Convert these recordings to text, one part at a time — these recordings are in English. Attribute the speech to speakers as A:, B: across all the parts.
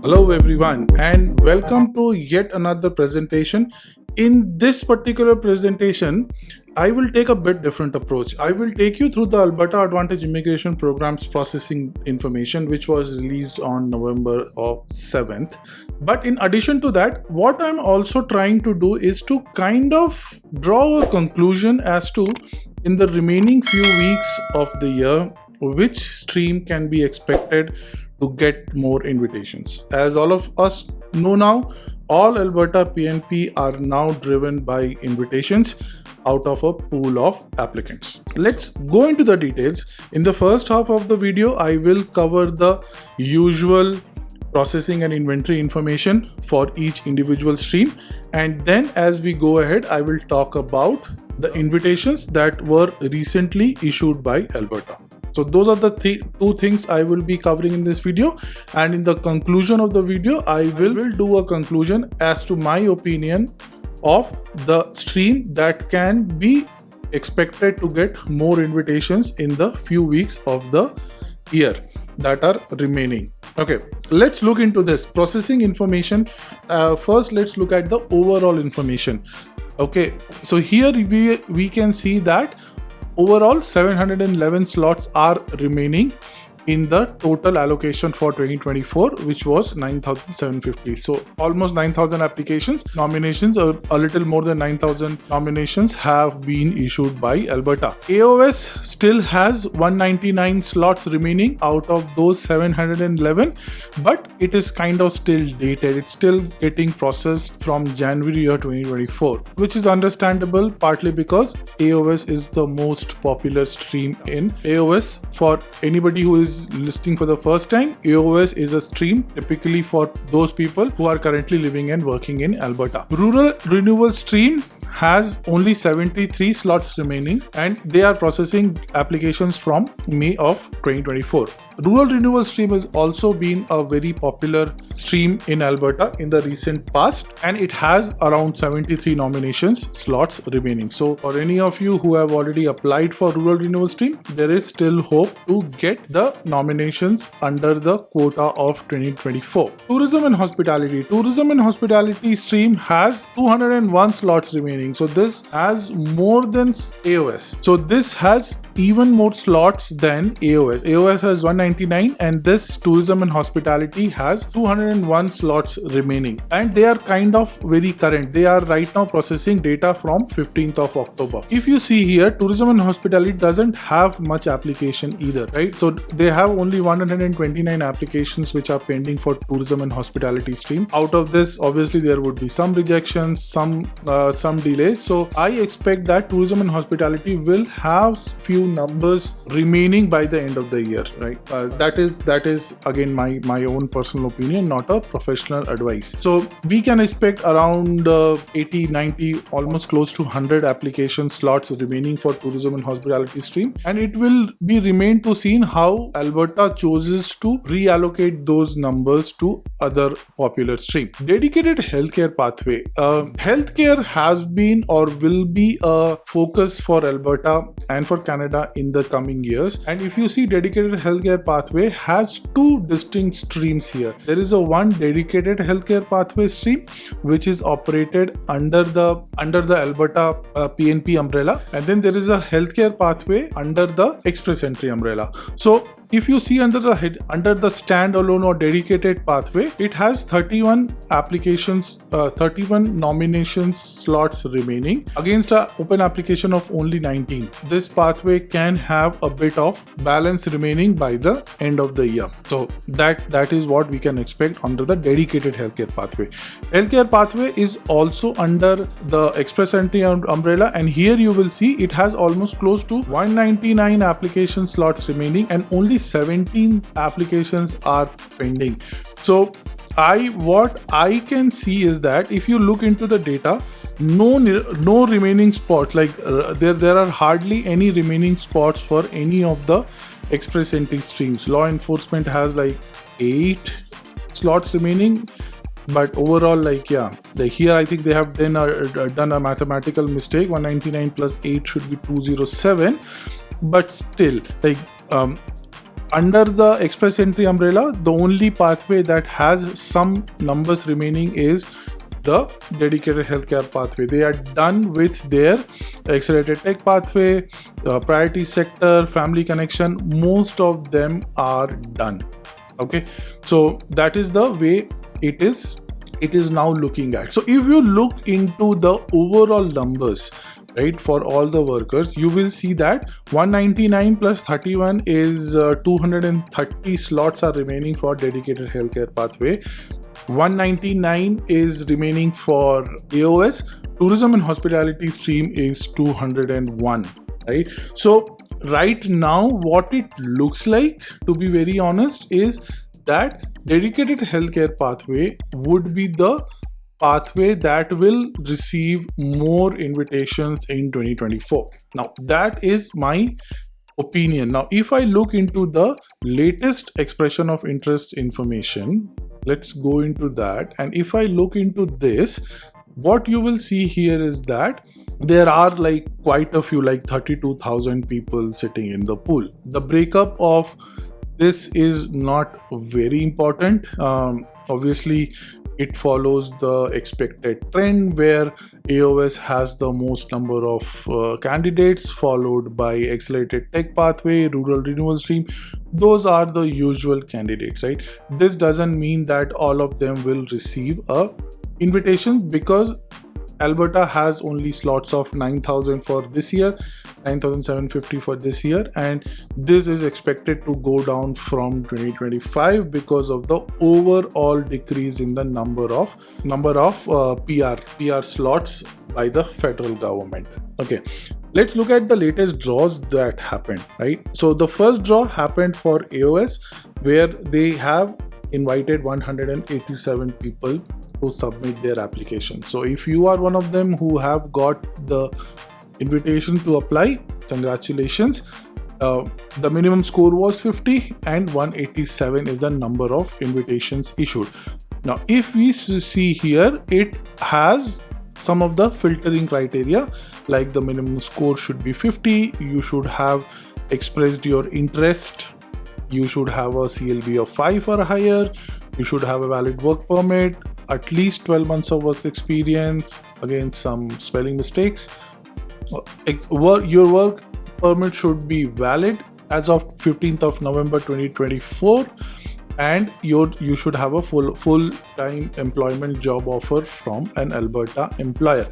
A: Hello everyone and welcome to yet another presentation. In this particular presentation, I will take a bit different approach. I will take you through the Alberta Advantage Immigration Program's processing information, which was released on November 7th. But in addition to that, what I'm also trying to do is to kind of draw a conclusion as to in the remaining few weeks of the year, which stream can be expected to get more invitations. As all of us know now, all Alberta PNP are now driven by invitations out of a pool of applicants. Let's go into the details. In the first half of the video, I will cover the usual processing and inventory information for each individual stream, and then as we go ahead, I will talk about the invitations that were recently issued by Alberta. So those are the two things I will be covering in this video, and in the conclusion of the video I will do a conclusion as to my opinion of the stream that can be expected to get more invitations in the few weeks of the year that are remaining. Okay, let's look into this processing information. First, let's look at the overall information. Okay, so here we can see that overall 711 slots are remaining in the total allocation for 2024, which was 9,750. So almost 9,000 applications, nominations, or a little more than 9,000 nominations have been issued by Alberta. AOS still has 199 slots remaining out of those 711, but it is kind of still dated. It's still getting processed from January year 2024, which is understandable partly because AOS is the most popular stream in AOS. For anybody who is listening for the first time, AOS is a stream typically for those people who are currently living and working in Alberta. Rural renewal stream has only 73 slots remaining, and they are processing applications from May of 2024. Rural renewal stream has also been a very popular stream in Alberta in the recent past, and it has around 73 nominations slots remaining. So for any of you who have already applied for rural renewal stream, there is still hope to get the nominations under the quota of 2024. Tourism and hospitality stream has 201 slots remaining. So this has more than AOS. So this has even more slots than AOS. AOS has 199, and this tourism and hospitality has 201 slots remaining, and they are kind of very current. They are right now processing data from 15th of October. If you see here, tourism and hospitality doesn't have much application either, right? So they have only 129 applications which are pending for tourism and hospitality stream. Out of this, obviously there would be some rejections, some delays. So I expect that tourism and hospitality will have few numbers remaining by the end of the year, right? That is again my own personal opinion, not a professional advice. So we can expect around 80, 90, almost close to 100 application slots remaining for tourism and hospitality stream, and it will be remain to seen how Alberta chooses to reallocate those numbers to other popular stream. Dedicated healthcare pathway. Healthcare has been or will be a focus for Alberta and for Canada in the coming years. And if you see, dedicated healthcare pathway has two distinct streams here. There is a one dedicated healthcare pathway stream which is operated under the Alberta PNP umbrella, and then there is a healthcare pathway under the Express Entry umbrella. So if you see under the standalone or dedicated pathway, it has 31 applications, 31 nominations slots remaining against an open application of only 19. This pathway can have a bit of balance remaining by the end of the year. So that is what we can expect under the dedicated healthcare pathway. Healthcare pathway is also under the Express Entry umbrella, and here you will see it has almost close to 199 application slots remaining, and only 17 applications are pending. So what I can see is that if you look into the data, no remaining spots, like there are hardly any remaining spots for any of the Express Entry streams. Law enforcement has like 8 slots remaining, but overall, here I think they have done a mathematical mistake. 199 plus 8 should be 207, but still, under the express entry umbrella, the only pathway that has some numbers remaining is the dedicated healthcare pathway. They are done with their accelerated tech pathway, priority sector, family connection. Most of them are done. Okay, so that is the way it is now looking at. So if you look into the overall numbers, right, for all the workers, you will see that 199 plus 31 is 230 slots are remaining for dedicated healthcare pathway. 199 is remaining for AOS. Tourism and hospitality stream is 201, right? So right now what it looks like, to be very honest, is that dedicated healthcare pathway would be the pathway that will receive more invitations in 2024. Now that is my opinion. Now if I look into the latest expression of interest information, let's go into that, and if I look into this, what you will see here is that there are like quite a few, like 32,000 people sitting in the pool. The breakup of this is not very important. Obviously it follows the expected trend where AOS has the most number of candidates, followed by accelerated tech pathway, rural renewal stream. Those are the usual candidates, right? This doesn't mean that all of them will receive a invitation, because Alberta has only slots of 9,000 for this year, 9,750 for this year, and this is expected to go down from 2025 because of the overall decrease in the number of PR slots by the federal government. Okay, let's look at the latest draws that happened, right? So the first draw happened for AOS, where they have invited 187 people to submit their application. So if you are one of them who have got the invitation to apply, congratulations. The minimum score was 50 and 187 is the number of invitations issued. Now if we see here, it has some of the filtering criteria, like the minimum score should be 50, you should have expressed your interest, you should have a CLB of 5 or higher, you should have a valid work permit, at least 12 months of work experience, again some spelling mistakes. Your work permit should be valid as of 15th of November 2024, and you should have a full-time employment job offer from an Alberta employer.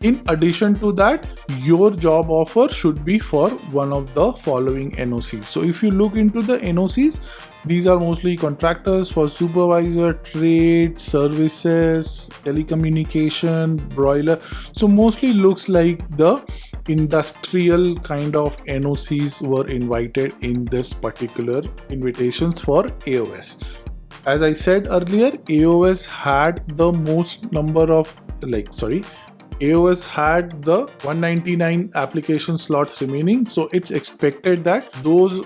A: In addition to that, your job offer should be for one of the following NOCs. So if you look into the NOCs, these are mostly contractors for supervisor, trade, services, telecommunication, broiler. So mostly looks like the industrial kind of NOCs were invited in this particular invitations for AOS. As I said earlier, AOS had the most number of AOS had the 199 application slots remaining, so it's expected that those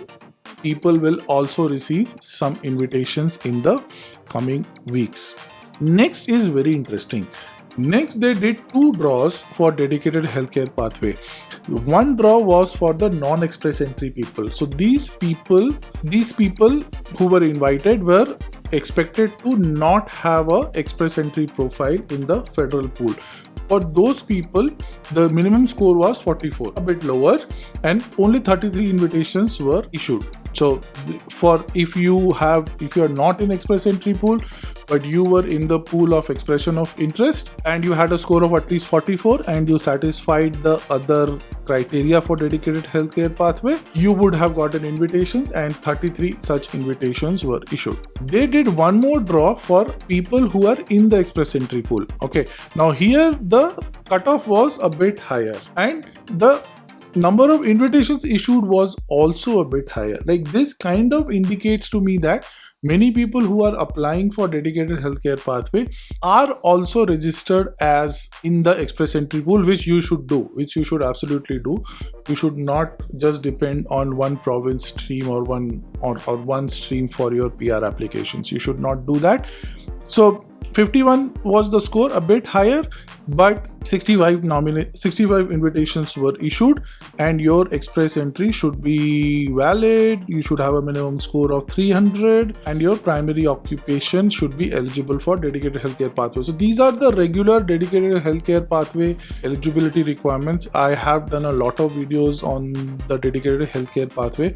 A: people will also receive some invitations in the coming weeks. Next is very interesting. Next, they did 2 draws for dedicated healthcare pathway. One draw was for the non-express entry people. So these people who were invited were expected to not have a express entry profile in the federal pool. For those people, the minimum score was 44, a bit lower, and only 33 invitations were issued. So if you are not in express entry pool, but you were in the pool of expression of interest and you had a score of at least 44 and you satisfied the other criteria for dedicated healthcare pathway, you would have gotten invitations, and 33 such invitations were issued. They did one more draw for people who are in the express entry pool. Okay, now here the cutoff was a bit higher and the number of invitations issued was also a bit higher. Like, this kind of indicates to me that many people who are applying for dedicated healthcare pathway are also registered as in the express entry pool, which you should absolutely do. You should not just depend on one province stream or one stream for your PR applications. You should not do that. So 51 was the score, a bit higher. but 65 invitations were issued, and your express entry should be valid. You should have a minimum score of 300, and your primary occupation should be eligible for dedicated healthcare pathway. So these are the regular dedicated healthcare pathway eligibility requirements. I have done a lot of videos on the dedicated healthcare pathway.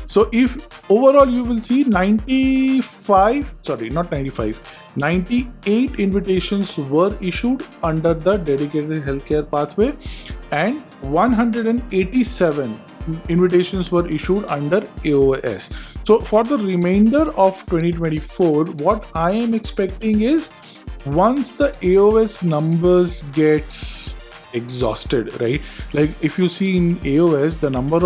A: So if overall you will see 98 invitations were issued under the dedicated healthcare pathway, and 187 invitations were issued under AOS. So for the remainder of 2024, what I am expecting is, once the AOS numbers gets exhausted, right? Like if you see in AOS, the number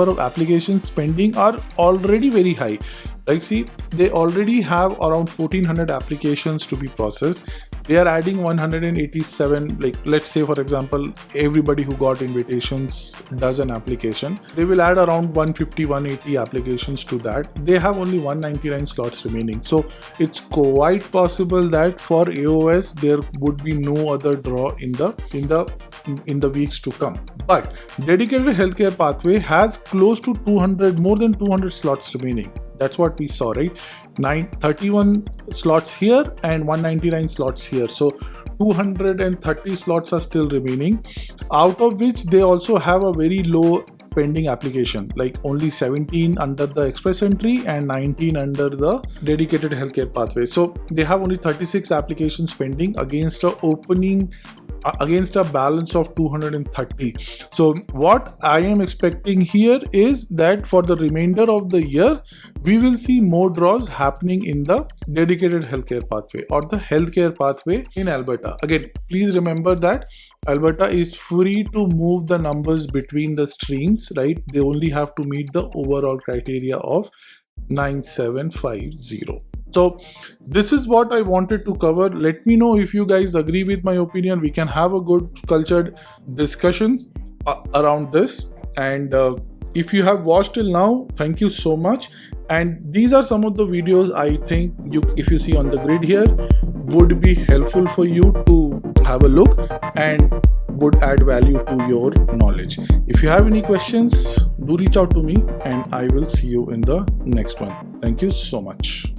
A: of applications pending are already very high. Like see, they already have around 1400 applications to be processed. They are adding 187, like let's say for example, everybody who got invitations does an application. They will add around 150, 180 applications to that. They have only 199 slots remaining. So it's quite possible that for AOS, there would be no other draw in the weeks to come. But dedicated healthcare pathway has close to more than 200 slots remaining. That's what we saw, right? 31 slots here and 199 slots here. So 230 slots are still remaining, out of which they also have a very low pending application, like only 17 under the express entry and 19 under the dedicated healthcare pathway. So they have only 36 applications pending against a balance of 230. So what I am expecting here is that for the remainder of the year, we will see more draws happening in the dedicated healthcare pathway or the healthcare pathway in Alberta. Again, please remember that Alberta is free to move the numbers between the streams, right? They only have to meet the overall criteria of 9750. So this is what I wanted to cover. Let me know if you guys agree with my opinion. We can have a good cultured discussions around this. And if you have watched till now, thank you so much. And these are some of the videos I think if you see on the grid here, would be helpful for you to have a look and would add value to your knowledge. If you have any questions, do reach out to me and I will see you in the next one. Thank you so much.